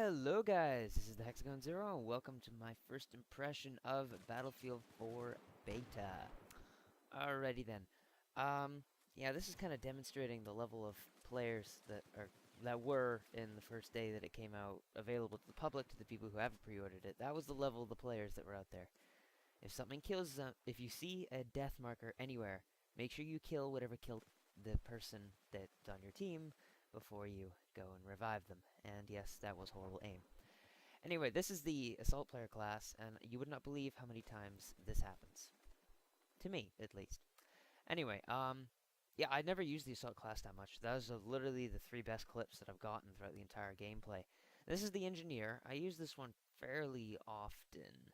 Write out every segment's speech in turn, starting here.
Hello guys, this is the Hexagon Zero and welcome to my first impression of Battlefield 4 Beta. Alrighty then. Yeah, this is kind of demonstrating the level of players that were in the first day that it came out, available to the public, to the people who haven't pre-ordered it. That was the level of the players that were out there. If something kills them, if you see a death marker anywhere, make sure you kill whatever killed the person that's on your team before you go and revive them. And yes, that was horrible aim. Anyway, this is the assault player class, and you would not believe how many times this happens. To me, at least. Anyway, yeah, I never used the assault class that much. Those are literally the three best clips that I've gotten throughout the entire gameplay. This is the engineer. I use this one fairly often.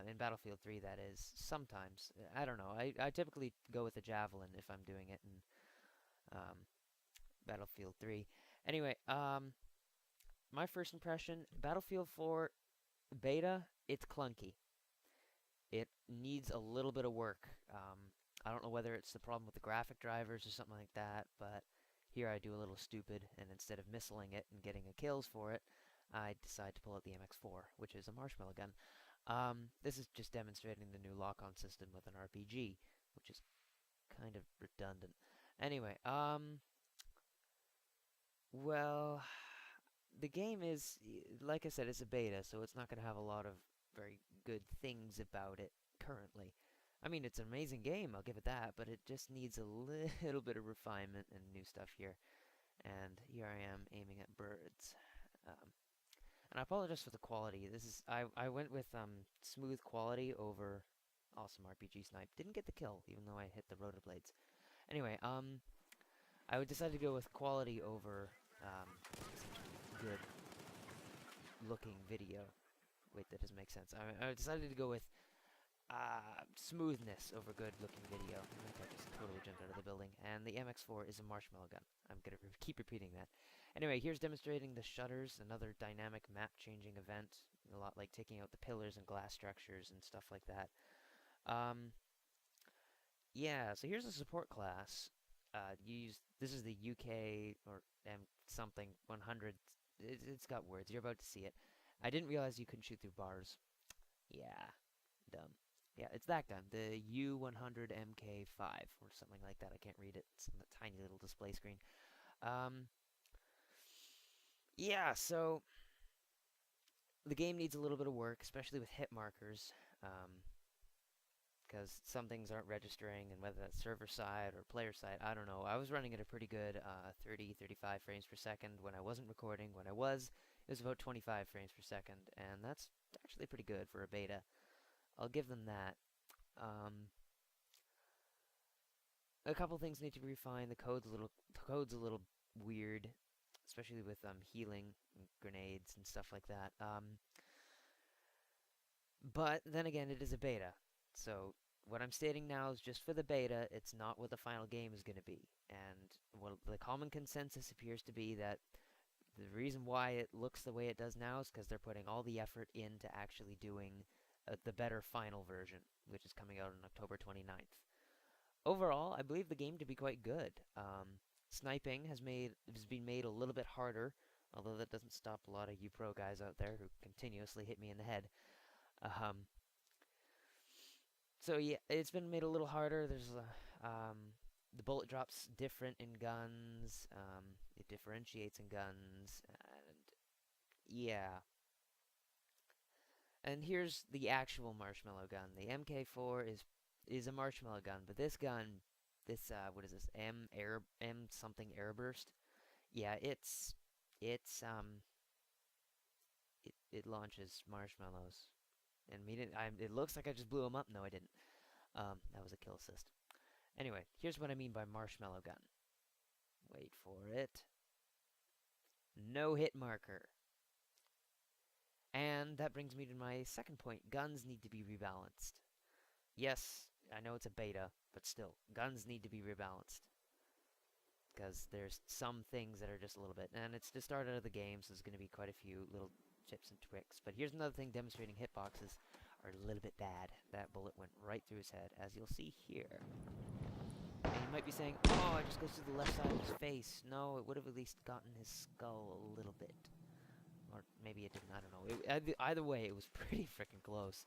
In Battlefield 3, that is. Sometimes. I don't know. I typically go with the javelin if I'm doing it in Battlefield 3. Anyway, my first impression, Battlefield 4 beta, it's clunky. It needs a little bit of work. I don't know whether it's the problem with the graphic drivers or something like that, but here I do a little stupid, and instead of missiling it and getting a kills for it, I decide to pull out the MX4, which is a marshmallow gun. This is just demonstrating the new lock-on system with an RPG, which is kind of redundant. Anyway, well, the game is, like I said, it's a beta, so it's not going to have a lot of very good things about it currently. I mean, it's an amazing game, I'll give it that, but it just needs a little bit of refinement and new stuff here. And here I am aiming at birds. And I apologize for the quality. I went with smooth quality over awesome RPG snipe. Didn't get the kill, even though I hit the rotor blades. Anyway, I would decide to go with quality over good looking video. Wait, that doesn't make sense. I decided to go with smoothness over good looking video. I think I just totally jumped out of the building. And the MX4 is a marshmallow gun. I'm going to keep repeating that. Anyway, here's demonstrating the shutters, another dynamic map changing event. A lot like taking out the pillars and glass structures and stuff like that. Yeah, so here's the support class. This is the UK or M something 100. It's got words. You're about to see it. I didn't realize you couldn't shoot through bars. Yeah, dumb. Yeah, it's that gun, the U100MK5 or something like that. I can't read it. It's on the tiny little display screen. Yeah, so the game needs a little bit of work, especially with hit markers, because some things aren't registering, and whether that's server side or player side, I don't know. I was running at a pretty good 30, 35 frames per second when I wasn't recording. When I was, it was about 25 frames per second, and that's actually pretty good for a beta. I'll give them that. A couple things need to be refined. The code's a little weird, especially with healing and grenades and stuff like that. But then again, it is a beta, so what I'm stating now is just for the beta. It's not what the final game is going to be. And well, the common consensus appears to be that the reason why it looks the way it does now is because they're putting all the effort into actually doing the better final version, which is coming out on October 29th. Overall, I believe the game to be quite good. Sniping has been made a little bit harder, although that doesn't stop a lot of you pro guys out there who continuously hit me in the head. So yeah, it's been made a little harder. There's the bullet drop's different in guns. It differentiates in guns, and yeah. And here's the actual marshmallow gun. The MK4 is a marshmallow gun, but this gun, what is this? M something airburst. Yeah, it launches marshmallows. And it looks like I just blew them up. No, I didn't. That was a kill assist. Anyway, here's what I mean by marshmallow gun. Wait for it. No hit marker. And that brings me to my second point. Guns need to be rebalanced. Yes, I know it's a beta, but still, guns need to be rebalanced. Because there's some things that are just a little bit. And it's the start out of the game, so there's going to be quite a few little tips and tricks. But here's another thing demonstrating hitboxes are a little bit bad. That bullet went right through his head, as you'll see here. And you might be saying, oh, it just goes through the left side of his face. No, it would have at least gotten his skull a little bit. or maybe it didn't, I don't know. Either way, it was pretty freaking close.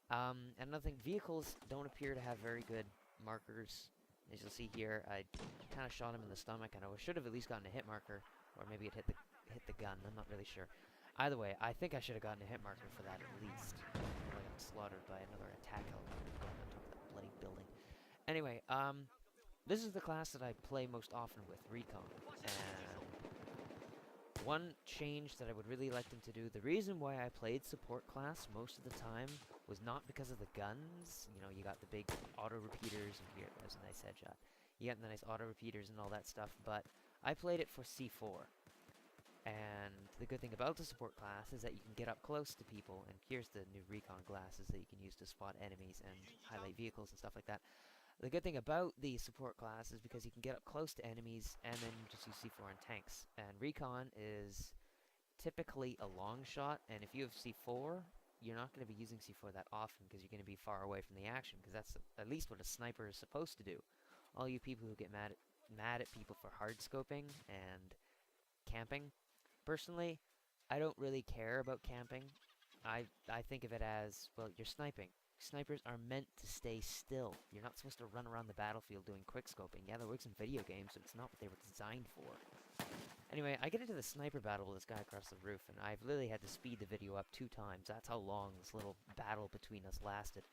And another thing, vehicles don't appear to have very good markers. As you'll see here, I kind of shot him in the stomach, and I should have at least gotten a hit marker, or maybe it hit the gun. I'm not really sure. Either way, I think I should have gotten a hit marker for that at least. I got slaughtered by another attack helicopter on top of that bloody building. Anyway, this is the class that I play most often with, Recon. And one change that I would really like them to do, the reason why I played support class most of the time was not because of the guns. You know, you got the big auto repeaters, and here, there's a nice headshot. You got the nice auto repeaters and all that stuff, but I played it for C4. And the good thing about the support class is that you can get up close to people, and here's the new recon glasses that you can use to spot enemies and highlight vehicles and stuff like that. The good thing about the support class is because you can get up close to enemies and then you just use C4 and tanks. And recon is typically a long shot, and if you have C4, you're not going to be using C4 that often because you're going to be far away from the action, because that's at least what a sniper is supposed to do. All you people who get mad at people for hard scoping and camping, personally, I don't really care about camping. I think of it as, well, you're sniping. Snipers are meant to stay still. You're not supposed to run around the battlefield doing quick scoping. Yeah, that works in video games, but it's not what they were designed for. Anyway, I get into the sniper battle with this guy across the roof, and I've literally had to speed the video up 2 times. That's how long this little battle between us lasted.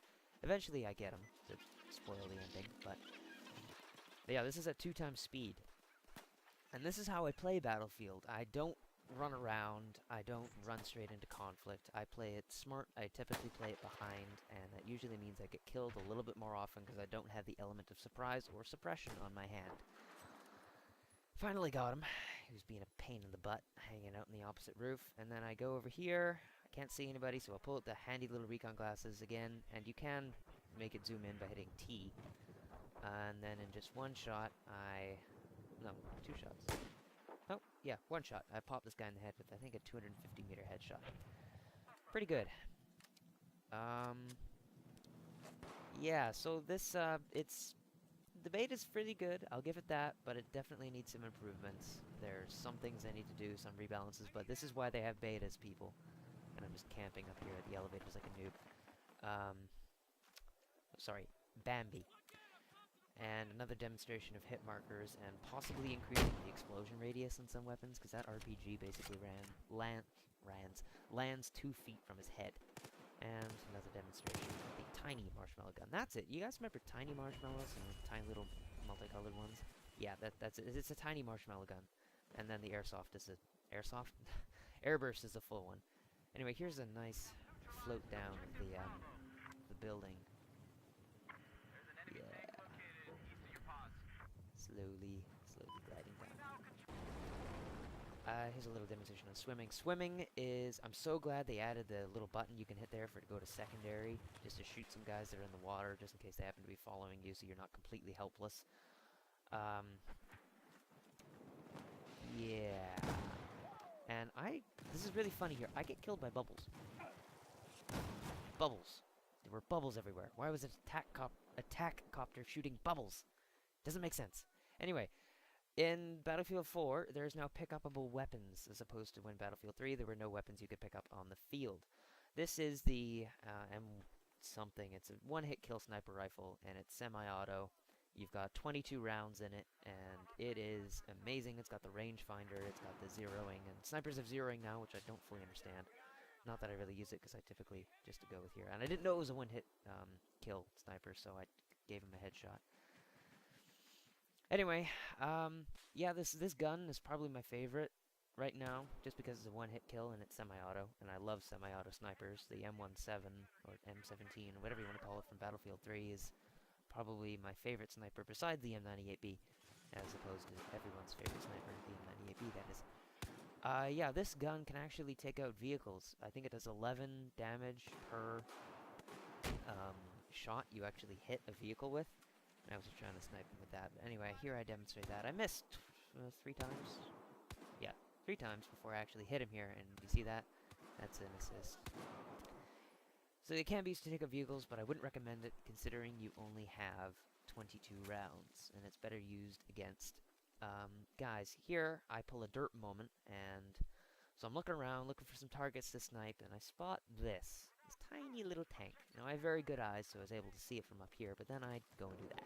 Eventually I get him, to spoil the ending, but yeah, this is at 2 times speed. And this is how I play Battlefield. I don't run around, I don't run straight into conflict. I play it smart, I typically play it behind, and that usually means I get killed a little bit more often because I don't have the element of surprise or suppression on my hand. Finally got him. He was being a pain in the butt, hanging out in the opposite roof, and then I go over here. I can't see anybody, so I'll pull out the handy little recon glasses again, and you can make it zoom in by hitting T. And then in just one shot, no, 2 shots. Oh, yeah, 1 shot. I popped this guy in the head with, I think, a 250-meter headshot. Pretty good. Yeah, so this, the beta's pretty good, I'll give it that, but it definitely needs some improvements. There's some things I need to do, some rebalances, but this is why they have betas, people. And I'm just camping up here at the elevators like a noob. Sorry, Bambi. And another demonstration of hit markers and possibly increasing the explosion radius on some weapons, because that RPG basically lands 2 feet from his head. And another demonstration of the tiny marshmallow gun. That's it. You guys remember tiny marshmallows and tiny little multicolored ones? Yeah, that's it. It's a tiny marshmallow gun. And then the airsoft is a airsoft. Airburst is a full one. Anyway, here's a nice float down of the building. Slowly gliding down. Here's a little demonstration on swimming. Swimming is, I'm so glad they added the little button you can hit there for it to go to secondary, just to shoot some guys that are in the water, just in case they happen to be following you, so you're not completely helpless. Yeah. And this is really funny here, I get killed by bubbles. Bubbles. There were bubbles everywhere. Why was an attack copter shooting bubbles? Doesn't make sense. Anyway, in Battlefield 4, there's now pick-upable weapons, as opposed to when Battlefield 3, there were no weapons you could pick up on the field. This is the M-something. It's a one-hit kill sniper rifle, and it's semi-auto. You've got 22 rounds in it, and it is amazing. It's got the rangefinder, it's got the zeroing, and snipers have zeroing now, which I don't fully understand. Not that I really use it, because I typically just go with here. And I didn't know it was a one-hit kill sniper, so I gave him a headshot. Anyway, yeah, this gun is probably my favorite right now, just because it's a one-hit kill and it's semi-auto, and I love semi-auto snipers. The M17, or M17, or whatever you want to call it from Battlefield 3 is probably my favorite sniper, besides the M98B, as opposed to everyone's favorite sniper, the M98B, that is. Yeah, this gun can actually take out vehicles. I think it does 11 damage per shot you actually hit a vehicle with. I was just trying to snipe him with that. But anyway, here I demonstrate that. I missed 3 times. Yeah, 3 times before I actually hit him here. And you see that? That's an assist. So it can be used to take out vehicles, but I wouldn't recommend it considering you only have 22 rounds. And it's better used against guys. Here, I pull a dirt moment and So I'm looking around, looking for some targets to snipe, and I spot this tiny little tank. Now, I have very good eyes, so I was able to see it from up here, but then I go and do that.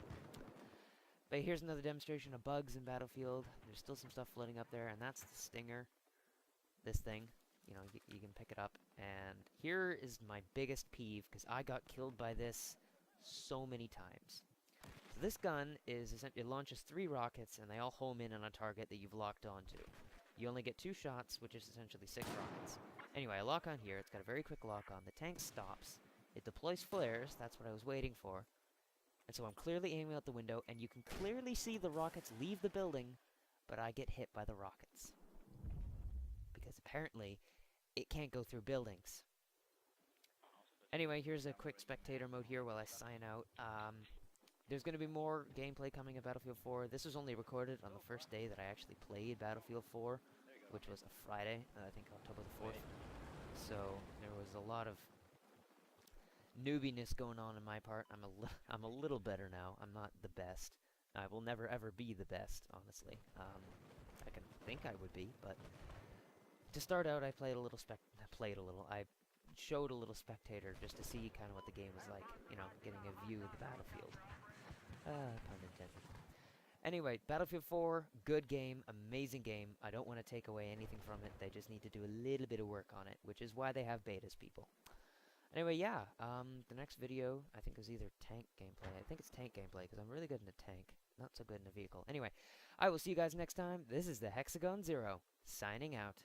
But here's another demonstration of bugs in Battlefield. There's still some stuff floating up there, and that's the Stinger. This thing. You know, you can pick it up. And here is my biggest peeve, because I got killed by this so many times. So this gun is essentially, it launches 3 rockets, and they all home in on a target that you've locked onto. You only get 2 shots, which is essentially 6 rockets. Anyway, I lock on here. It's got a very quick lock on. The tank stops. It deploys flares. That's what I was waiting for. And so I'm clearly aiming out the window, and you can clearly see the rockets leave the building, but I get hit by the rockets. Because apparently, it can't go through buildings. Anyway, here's a quick spectator mode here while I sign out. There's going to be more gameplay coming in Battlefield 4. This was only recorded on the first day that I actually played Battlefield 4, which was a Friday, I think October the 4th. So there was a lot of noobiness going on in my part. I'm a little better now. I'm not the best. I will never ever be the best, honestly. I can think I would be, but to start out, I showed a little spectator just to see kind of what the game was like. You know, getting a view of the battlefield. Pun intended. Anyway, Battlefield 4, good game, amazing game. I don't want to take away anything from it. They just need to do a little bit of work on it, which is why they have betas, people. Anyway, yeah, the next video, I think, is either tank gameplay. I think it's tank gameplay, because I'm really good in a tank. Not so good in a vehicle. Anyway, I will see you guys next time. This is the Hexagon Zero, signing out.